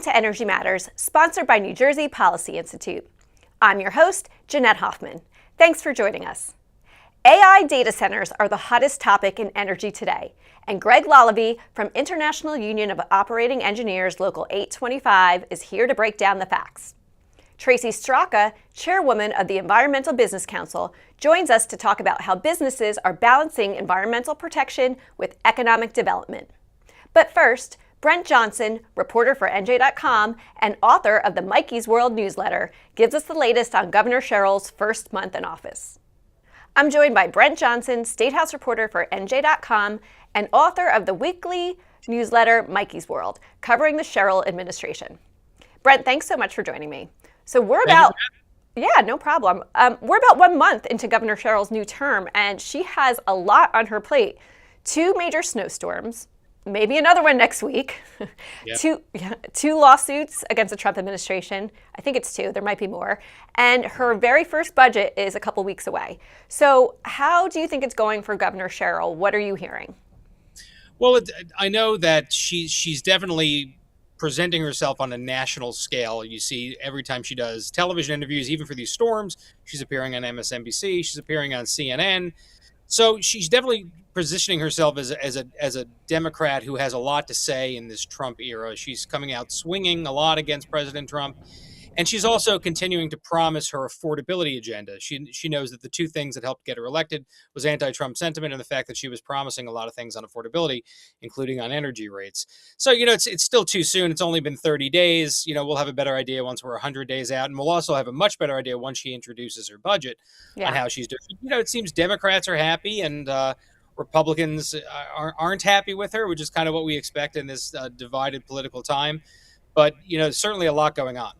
to Energy Matters, sponsored by New Jersey Policy Institute. I'm your host, Jeanette Hoffman. Thanks for joining us. AI data centers are the hottest topic in energy today, and Greg Lalevee from International Union of Operating Engineers Local 825 is here to break down the facts. Tracy Straka, Chairwoman of the Environmental Business Council, joins us to talk about how businesses are balancing environmental protection with economic development. But first, Brent Johnson, reporter for ONNJ.com and author of the Mikie's World newsletter, gives us the latest on Governor Sherrill's first month in office. I'm joined by Brent Johnson, State House reporter for ONNJ.com and author of the weekly newsletter Mikie's World, covering the Sherrill administration. Brent, thanks so much for joining me. So we're no problem. We're about 1 month into Governor Sherrill's new term, and she has a lot on her plate. 2 major snowstorms, maybe another one next week. Yep. Two lawsuits against the Trump administration. I think it's 2. There might be more. And her very first budget is a couple weeks away. So how do you think it's going for Governor Sherrill? What are you hearing? Well, I know that she's definitely presenting herself on a national scale. You see every time she does television interviews, even for these storms, she's appearing on MSNBC, she's appearing on CNN. So she's definitely positioning herself as a Democrat who has a lot to say in this Trump era. She's coming out swinging a lot against President Trump. And she's also continuing to promise her affordability agenda. She knows that the 2 things that helped get her elected was anti-Trump sentiment and the fact that she was promising a lot of things on affordability, including on energy rates. So, it's still too soon. It's only been 30 days. We'll have a better idea once we're 100 days out. And we'll also have a much better idea once she introduces her budget on how she's doing. It seems Democrats are happy and Republicans aren't happy with her, which is kind of what we expect in this divided political time. But, certainly a lot going on.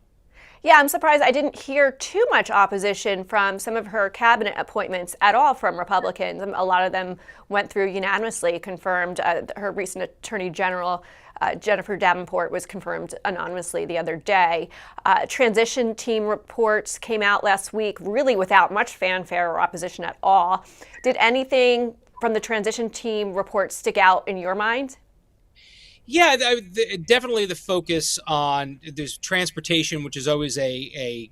Yeah, I'm surprised I didn't hear too much opposition from some of her cabinet appointments at all from Republicans. A lot of them went through unanimously, confirmed. Her recent Attorney General, Jennifer Davenport, was confirmed anonymously the other day. Transition team reports came out last week, really without much fanfare or opposition at all. Did anything from the transition team report stick out in your mind? Yeah, definitely the focus on there's transportation, which is always a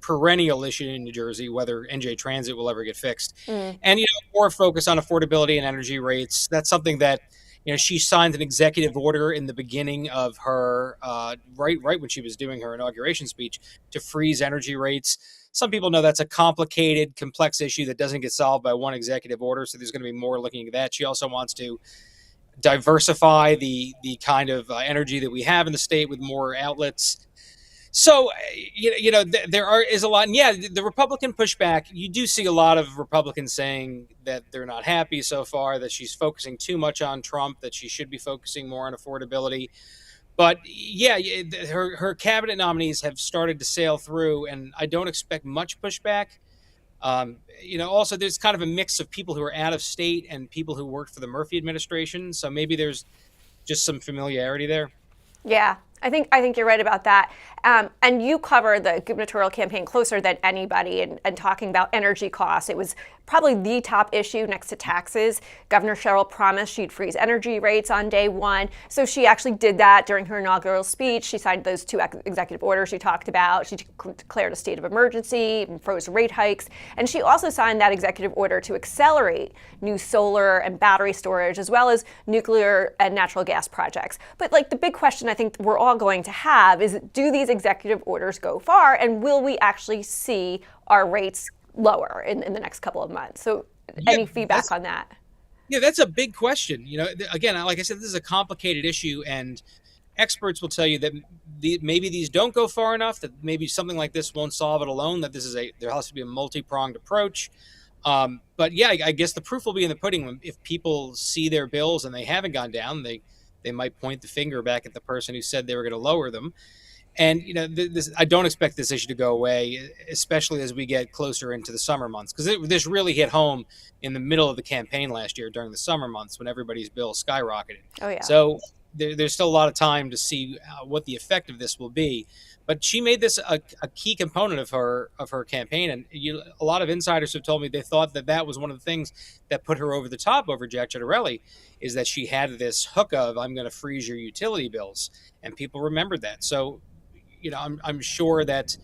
perennial issue in New Jersey, whether NJ Transit will ever get fixed. And, more focus on affordability and energy rates. That's something that, she signed an executive order in the beginning of her, right when she was doing her inauguration speech, to freeze energy rates. Some people know that's a complicated, complex issue that doesn't get solved by one executive order. So there's going to be more looking at that. She also wants to diversify the kind of energy that we have in the state with more outlets. So, there is a lot. And yeah, the Republican pushback, you do see a lot of Republicans saying that they're not happy so far, that she's focusing too much on Trump, that she should be focusing more on affordability. But yeah, her cabinet nominees have started to sail through, and I don't expect much pushback. Also there's kind of a mix of people who are out of state and people who worked for the Murphy administration. So maybe there's just some familiarity there. Yeah, I think you're right about that. And you cover the gubernatorial campaign closer than anybody and talking about energy costs. It was probably the top issue next to taxes. Governor Sherrill promised she'd freeze energy rates on day 1. So she actually did that during her inaugural speech. She signed those 2 executive orders you talked about. She declared a state of emergency and froze rate hikes. And she also signed that executive order to accelerate new solar and battery storage, as well as nuclear and natural gas projects. But the big question I think we're all going to have is, do these executive orders go far, and will we actually see our rates lower in the next couple of months? So any feedback on that? Yeah, that's a big question. Again, like I said, this is a complicated issue, and experts will tell you that maybe these don't go far enough, that maybe something like this won't solve it alone, that there has to be a multi-pronged approach. But yeah, I guess the proof will be in the pudding. If people see their bills and they haven't gone down, they might point the finger back at the person who said they were going to lower them. And, I don't expect this issue to go away, especially as we get closer into the summer months, because this really hit home in the middle of the campaign last year during the summer months when everybody's bills skyrocketed. Oh, yeah. So there's still a lot of time to see what the effect of this will be. But she made this a key component of her campaign, and a lot of insiders have told me they thought that was one of the things that put her over the top over Jack Ciattarelli, is that she had this hook of, I'm going to freeze your utility bills, and people remembered that. So, I'm sure that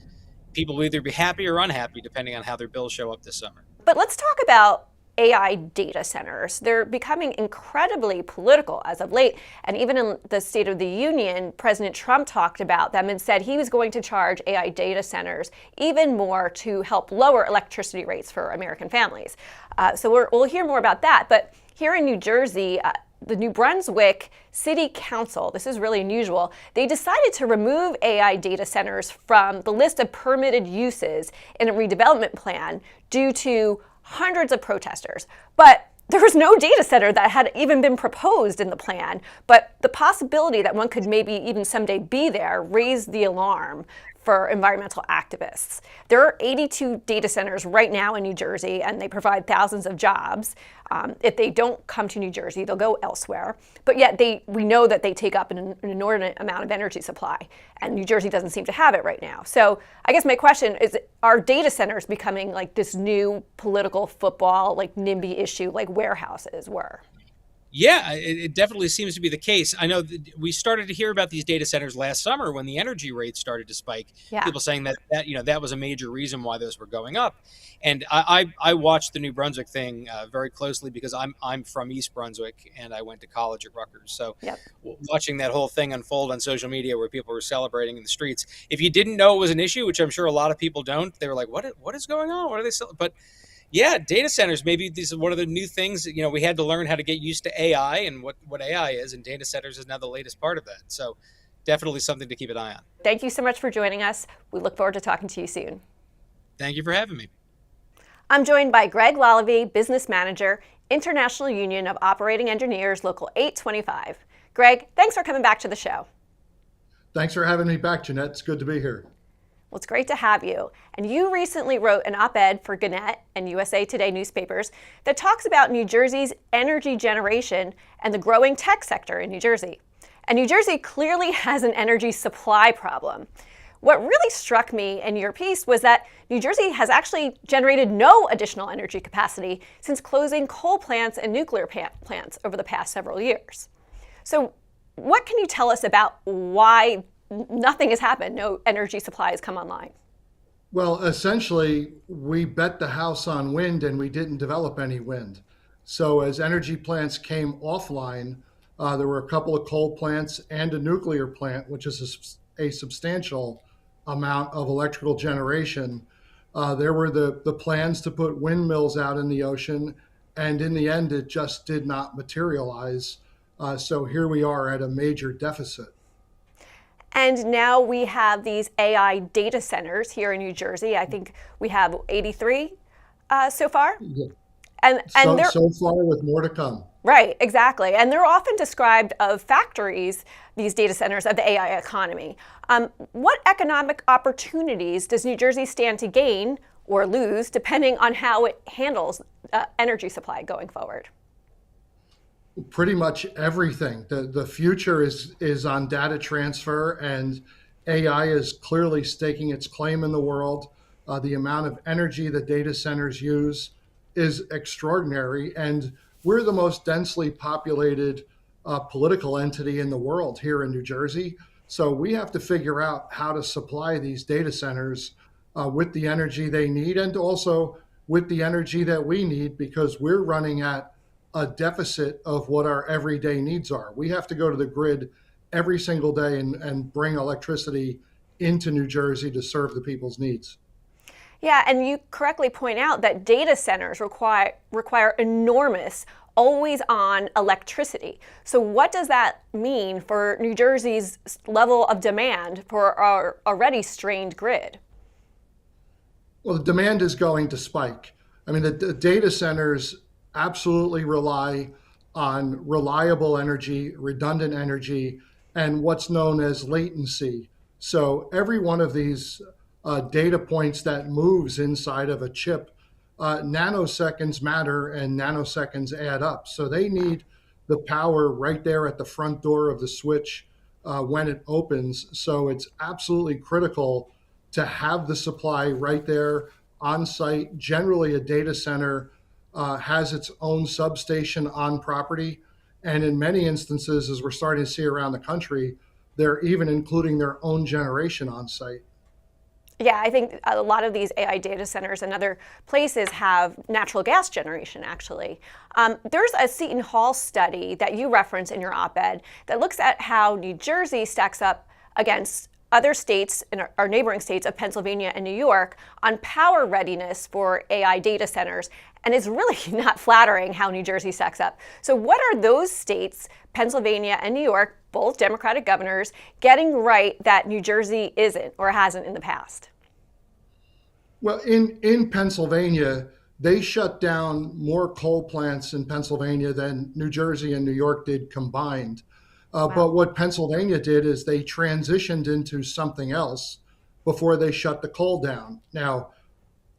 people will either be happy or unhappy depending on how their bills show up this summer. But let's talk about AI data centers. They're becoming incredibly political as of late. And even in the State of the Union, President Trump talked about them and said he was going to charge AI data centers even more to help lower electricity rates for American families. So we'll hear more about that. But here in New Jersey, the New Brunswick City Council, this is really unusual, they decided to remove AI data centers from the list of permitted uses in a redevelopment plan due to hundreds of protesters. But there was no data center that had even been proposed in the plan. But the possibility that one could maybe even someday be there raised the alarm for environmental activists. There are 82 data centers right now in New Jersey, and they provide thousands of jobs. If they don't come to New Jersey, they'll go elsewhere. But yet we know that they take up an inordinate amount of energy supply, and New Jersey doesn't seem to have it right now. So I guess my question is, are data centers becoming like this new political football, like NIMBY issue, like warehouses were? Yeah, it definitely seems to be the case. I know we started to hear about these data centers last summer when the energy rates started to spike. Yeah. People saying that was a major reason why those were going up. And I watched the New Brunswick thing very closely because I'm from East Brunswick and I went to college at Rutgers. So Yep. Watching that whole thing unfold on social media where people were celebrating in the streets, if you didn't know it was an issue, which I'm sure a lot of people don't, they were like, what is going on? What are they but yeah, data centers, maybe this is one of the new things. We had to learn how to get used to AI and what AI is, and data centers is now the latest part of that. So definitely something to keep an eye on. Thank you so much for joining us. We look forward to talking to you soon. Thank you for having me. I'm joined by Greg Lalevee, Business Manager, International Union of Operating Engineers, Local 825. Greg, thanks for coming back to the show. Thanks for having me back, Jeanette. It's good to be here. Well, it's great to have you. And you recently wrote an op-ed for Gannett and USA Today newspapers that talks about New Jersey's energy generation and the growing tech sector in New Jersey. And New Jersey clearly has an energy supply problem. What really struck me in your piece was that New Jersey has actually generated no additional energy capacity since closing coal plants and nuclear plants over the past several years. So what can you tell us about why nothing has happened, no energy supply has come online? Well, essentially, we bet the house on wind and we didn't develop any wind. So as energy plants came offline, there were a couple of coal plants and a nuclear plant, which is a substantial amount of electrical generation. There were the plans to put windmills out in the ocean, and in the end, it just did not materialize. So here we are at a major deficit. And now we have these AI data centers here in New Jersey. I think we have 83 so far. Yeah. And they're so far with more to come. Right, exactly. And they're often described of factories, these data centers, of the AI economy. What economic opportunities does New Jersey stand to gain or lose, depending on how it handles energy supply going forward? Pretty much everything. The future is on data transfer, and AI is clearly staking its claim in the world. The amount of energy that data centers use is extraordinary, and we're the most densely populated political entity in the world here in New Jersey. So we have to figure out how to supply these data centers with the energy they need, and also with the energy that we need, because we're running at a deficit of what our everyday needs are. We have to go to the grid every single day and bring electricity into New Jersey to serve the people's needs. Yeah, and you correctly point out that data centers require enormous, always-on electricity. So what does that mean for New Jersey's level of demand for our already strained grid? Well, the demand is going to spike. I mean, the data centers absolutely rely on reliable energy, redundant energy, and what's known as latency. So every one of these data points that moves inside of a chip, nanoseconds matter and nanoseconds add up. So they need the power right there at the front door of the switch when it opens. So it's absolutely critical to have the supply right there on site. Generally, a data center has its own substation on property. And in many instances, as we're starting to see around the country, they're even including their own generation on site. Yeah, I think a lot of these AI data centers and other places have natural gas generation, actually. There's a Seton Hall study that you reference in your op-ed that looks at how New Jersey stacks up against other states in our neighboring states of Pennsylvania and New York on power readiness for AI data centers. And it's really not flattering how New Jersey stacks up. So what are those states, Pennsylvania and New York, both Democratic governors, getting right that New Jersey isn't or hasn't in the past? Well, in Pennsylvania, they shut down more coal plants in Pennsylvania than New Jersey and New York did combined. Wow. But what Pennsylvania did is they transitioned into something else before they shut the coal down. Now,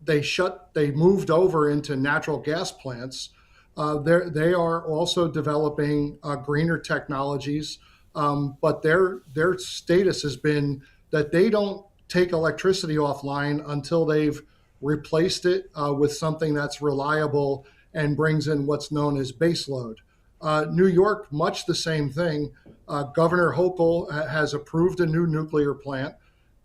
they moved over into natural gas plants. They are also developing greener technologies, but their status has been that they don't take electricity offline until they've replaced it with something that's reliable and brings in what's known as baseload. New York, much the same thing. Governor Hochul has approved a new nuclear plant,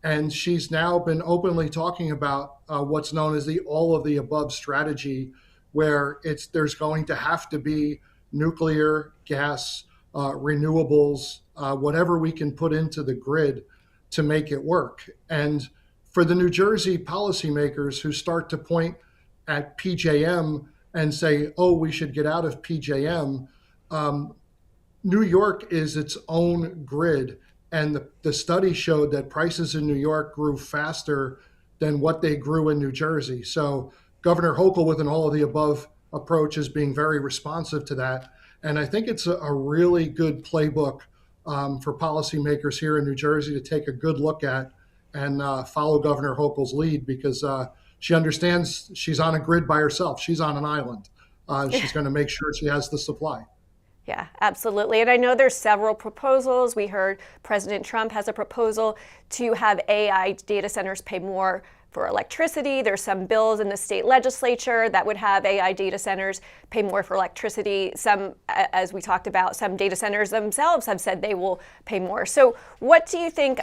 and she's now been openly talking about what's known as the all of the above strategy, where there's going to have to be nuclear, gas, renewables, whatever we can put into the grid to make it work. And for the New Jersey policymakers who start to point at PJM and say, oh, we should get out of PJM, New York is its own grid. And the study showed that prices in New York grew faster than what they grew in New Jersey. So Governor Hochul, with an all of the above approach, is being very responsive to that. And I think it's a really good playbook for policymakers here in New Jersey to take a good look at and follow Governor Hochul's lead, because she understands she's on a grid by herself. She's on an island. She's going to make sure she has the supply. Yeah, absolutely. And I know there's several proposals. We heard President Trump has a proposal to have AI data centers pay more for electricity. There's some bills in the state legislature that would have AI data centers pay more for electricity. Some, as we talked about, some data centers themselves have said they will pay more. So what do you think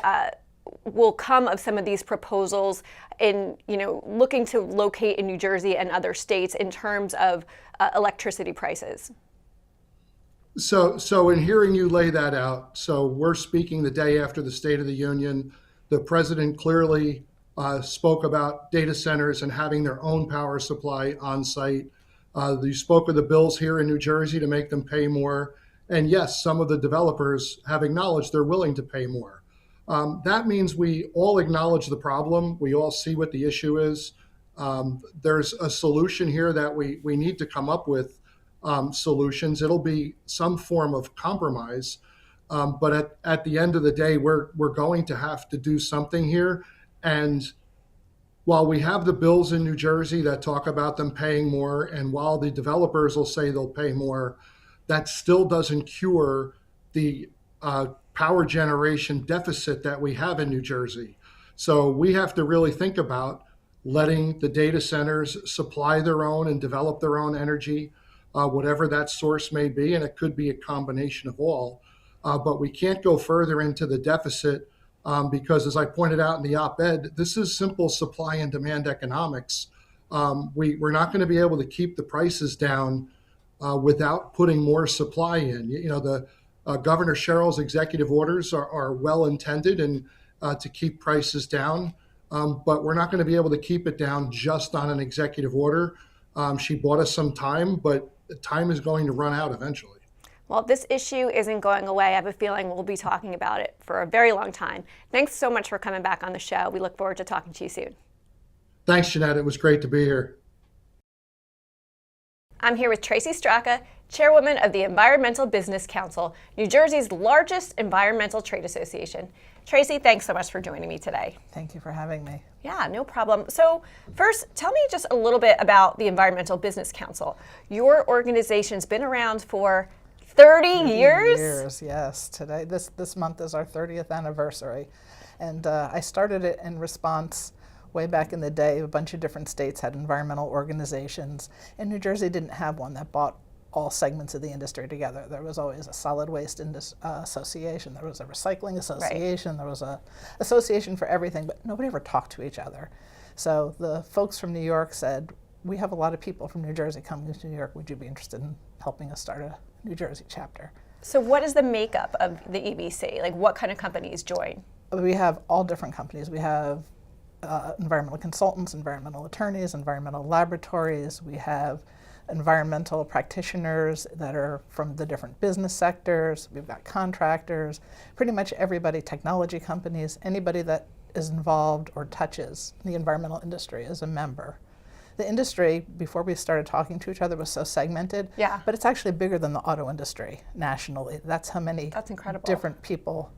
will come of some of these proposals in, looking to locate in New Jersey and other states in terms of electricity prices? So in hearing you lay that out, so we're speaking the day after the State of the Union. The president clearly spoke about data centers and having their own power supply on site. You spoke of the bills here in New Jersey to make them pay more. And yes, some of the developers have acknowledged they're willing to pay more. That means we all acknowledge the problem. We all see what the issue is. There's a solution here that we need to come up with. Solutions. It'll be some form of compromise, but at the end of the day, we're going to have to do something here. And while we have the bills in New Jersey that talk about them paying more, and while the developers will say they'll pay more, that still doesn't cure the power generation deficit that we have in New Jersey. So we have to really think about letting the data centers supply their own and develop their own energy. Whatever that source may be, and it could be a combination of all. But we can't go further into the deficit because, as I pointed out in the op-ed, this is simple supply and demand economics. We're not going to be able to keep the prices down without putting more supply in. The Governor Sherrill's executive orders are well-intended and to keep prices down, but we're not going to be able to keep it down just on an executive order. She bought us some time, but the time is going to run out eventually. Well, this issue isn't going away. I have a feeling we'll be talking about it for a very long time. Thanks so much for coming back on the show. We look forward to talking to you soon. Thanks, Jeanette. It was great to be here. I'm here with Tracy Straka, Chairwoman of the Environmental Business Council, New Jersey's largest environmental trade association. Tracy, thanks so much for joining me today. Thank you for having me. Yeah, no problem. So first, tell me just a little bit about the Environmental Business Council. Your organization's been around for 30 years? Years, yes. Today, this month is our 30th anniversary. And I started it in response way back in the day. A bunch of different states had environmental organizations, and New Jersey didn't have one that brought all segments of the industry together. There was always a solid waste association, there was a recycling association, there was a association for everything, but nobody ever talked to each other. So the folks from New York said, we have a lot of people from New Jersey coming to New York, would you be interested in helping us start a New Jersey chapter? So what is the makeup of the EBC? Like what kind of companies join? We have all different companies. We have environmental consultants, environmental attorneys, environmental laboratories. We have environmental practitioners that are from the different business sectors. We've got contractors, pretty much everybody, technology companies, anybody that is involved or touches the environmental industry is a member. The industry, before we started talking to each other, was so segmented, but it's actually bigger than the auto industry nationally. That's how many different people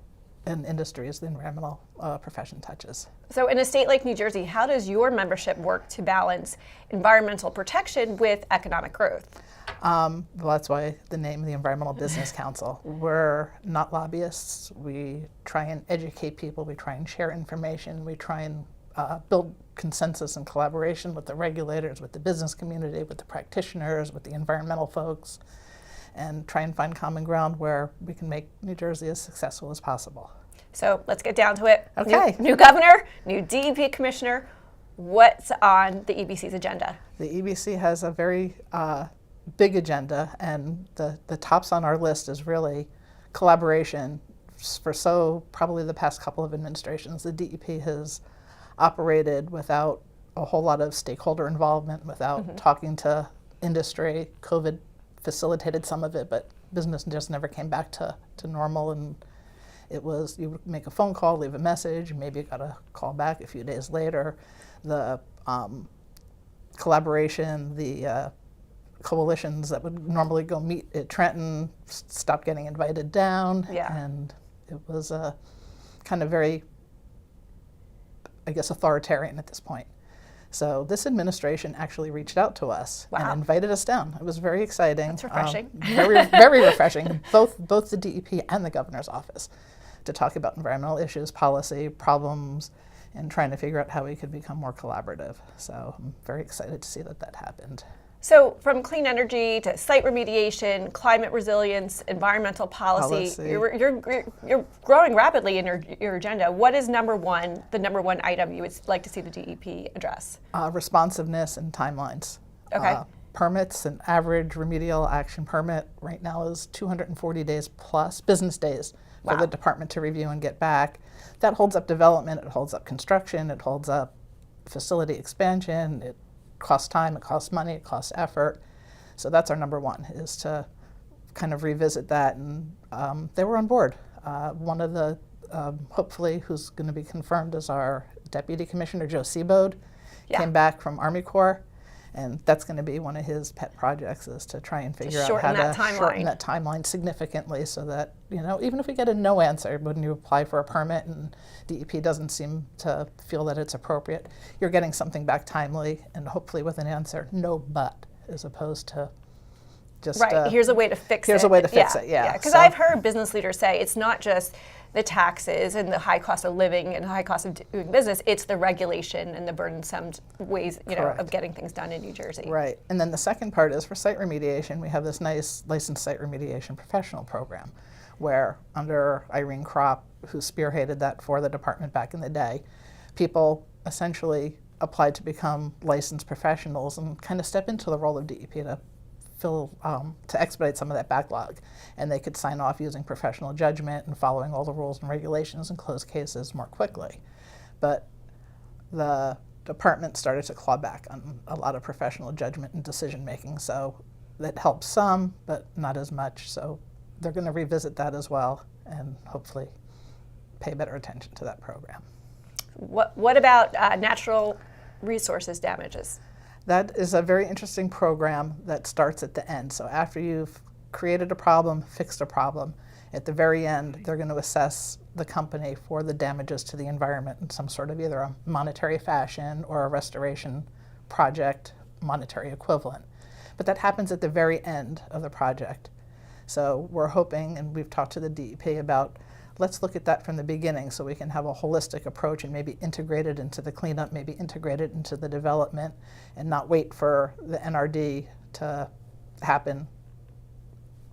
and industries the environmental profession touches. So in a state like New Jersey, how does your membership work to balance environmental protection with economic growth? Well, that's why the name of the Environmental Business Council. We're not lobbyists. We try and educate people. We try and share information. We try and build consensus and collaboration with the regulators, with the business community, with the practitioners, with the environmental folks, and try and find common ground where we can make New Jersey as successful as possible. So let's get down to it. Okay. New governor, new DEP commissioner. What's on the EBC's agenda? The EBC has a very big agenda, and the tops on our list is really collaboration. For probably the past couple of administrations, the DEP has operated without a whole lot of stakeholder involvement, without talking to industry. COVID facilitated some of it, but business just never came back to normal, and it was, you would make a phone call, leave a message, maybe you got a call back a few days later. The collaboration, the coalitions that would normally go meet at Trenton stopped getting invited down, and it was a kind of very, I guess, authoritarian at this point. So this administration actually reached out to us and invited us down. It was very exciting. That's refreshing. Very, very refreshing, both the DEP and the governor's office, to talk about environmental issues, policy, problems, and trying to figure out how we could become more collaborative. So I'm very excited to see that happened. So from clean energy to site remediation, climate resilience, environmental policy. You're growing rapidly in your agenda. What is the number one item you would like to see the DEP address? Responsiveness and timelines. Okay. Permits, an average remedial action permit right now is 240 days plus, business days, for the department to review and get back. That holds up development, it holds up construction, it holds up facility expansion, it costs time, it costs money, it costs effort. So that's our number one, is to kind of revisit that, and they were on board. One of the, hopefully, who's going to be confirmed as our Deputy Commissioner, Joe Seabode, came back from Army Corps, and that's going to be one of his pet projects, is to try and figure out how to shorten that timeline significantly, so that, you know, even if we get a no answer when you apply for a permit and DEP doesn't seem to feel that it's appropriate, you're getting something back timely and hopefully with an answer, no but, as opposed to just here's a way to fix it. Here's a way to fix it, because I've heard business leaders say it's not just the taxes and the high cost of living and the high cost of doing business, it's the regulation and the burdensome ways, of getting things done in New Jersey. Right, and then the second part is for site remediation. We have this nice licensed site remediation professional program, where under Irene Kropp, who spearheaded that for the department back in the day, people essentially applied to become licensed professionals and kind of step into the role of DEP to expedite some of that backlog, and they could sign off using professional judgment and following all the rules and regulations and close cases more quickly. But the department started to claw back on a lot of professional judgment and decision making, so that helps some, but not as much. So they're going to revisit that as well, and hopefully pay better attention to that program. What about natural resources damages? That is a very interesting program that starts at the end. So after you've created a problem, fixed a problem, at the very end, they're going to assess the company for the damages to the environment in some sort of either a monetary fashion or a restoration project monetary equivalent. But that happens at the very end of the project. So we're hoping, and we've talked to the DEP about, let's look at that from the beginning so we can have a holistic approach and maybe integrate it into the cleanup, maybe integrate it into the development, and not wait for the NRD to happen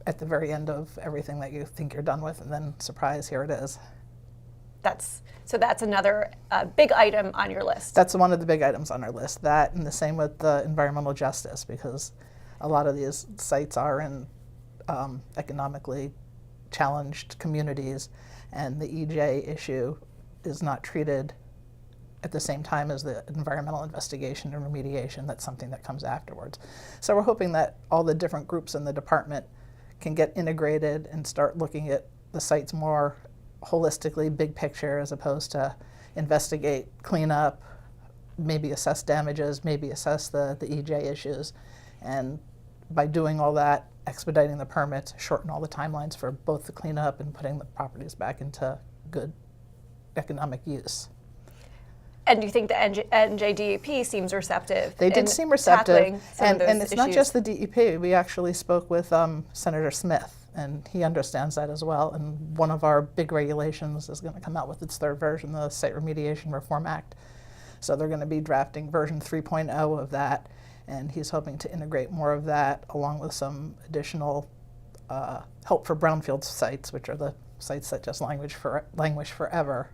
at the very end of everything that you think you're done with, and then surprise, here it is. That's another big item on your list. That's one of the big items on our list. That, and the same with the environmental justice, because a lot of these sites are in economically challenged communities, and the EJ issue is not treated at the same time as the environmental investigation and remediation. That's something that comes afterwards. So we're hoping that all the different groups in the department can get integrated and start looking at the sites more holistically, big picture, as opposed to investigate, clean up, maybe assess damages, maybe assess the EJ issues. And by doing all that, expediting the permits, shorten all the timelines for both the cleanup and putting the properties back into good economic use. And do you think the NJDEP seems receptive? They did seem receptive, and it's issues? Not just the DEP. We actually spoke with Senator Smith, and he understands that as well. And one of our big regulations is going to come out with its third version, the Site Remediation Reform Act. So they're going to be drafting version 3.0 of that, and he's hoping to integrate more of that along with some additional help for brownfield sites, which are the sites that just languish forever,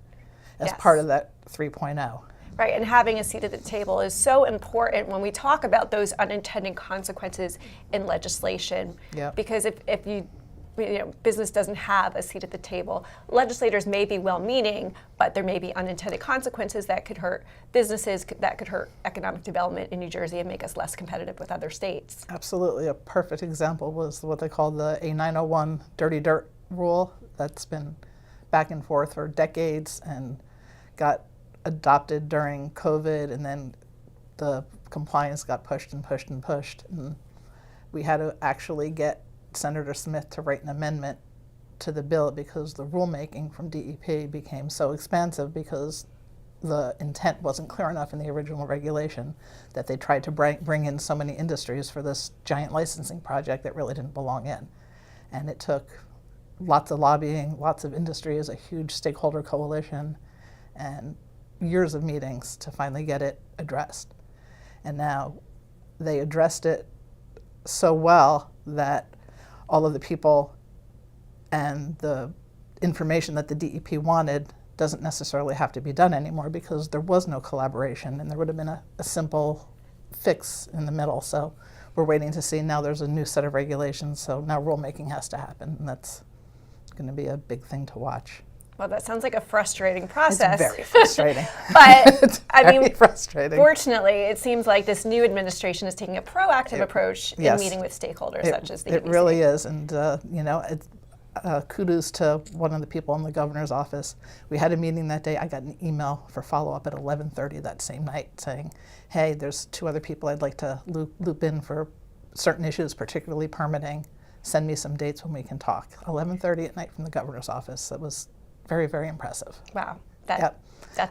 as part of that 3.0. Right, and having a seat at the table is so important when we talk about those unintended consequences in legislation. Yep. Because if business doesn't have a seat at the table, legislators may be well-meaning, but there may be unintended consequences that could hurt businesses, that could hurt economic development in New Jersey and make us less competitive with other states. Absolutely. A perfect example was what they call the A901 dirty dirt rule that's been back and forth for decades and got adopted during COVID, and then the compliance got pushed and pushed and pushed. And we had to actually get Senator Smith to write an amendment to the bill because the rulemaking from DEP became so expansive because the intent wasn't clear enough in the original regulation that they tried to bring in so many industries for this giant licensing project that really didn't belong in. And it took lots of lobbying, lots of industries, a huge stakeholder coalition, and years of meetings to finally get it addressed. And now they addressed it so well that all of the people and the information that the DEP wanted doesn't necessarily have to be done anymore because there was no collaboration, and there would have been a simple fix in the middle. So we're waiting to see. Now there's a new set of regulations, so now rulemaking has to happen, and that's going to be a big thing to watch. Well, that sounds like a frustrating process. It's very frustrating. But I mean, frustrating. Fortunately, it seems like this new administration is taking a proactive approach in meeting with stakeholders such as the It really is, and kudos to one of the people in the governor's office. We had a meeting that day. I got an email for follow-up at 11:30 that same night saying, hey, there's 2 other people I'd like to loop in for certain issues, particularly permitting. Send me some dates when we can talk. 11:30 at night from the governor's office. That was very, very impressive. Wow.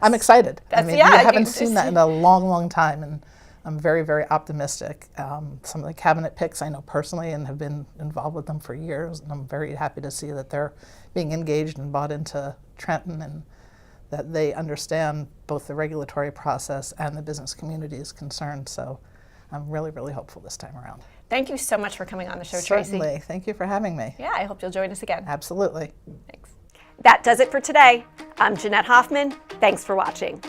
I'm excited. I haven't seen that in a long, long time, and I'm very, very optimistic. Some of the cabinet picks I know personally and have been involved with them for years, and I'm very happy to see that they're being engaged and bought into Trenton, and that they understand both the regulatory process and the business community's concerns. So I'm really, really hopeful this time around. Thank you so much for coming on the show, Tracy. Certainly. Thank you for having me. Yeah, I hope you'll join us again. Absolutely. Thanks. That does it for today. I'm Jeanette Hoffman. Thanks for watching.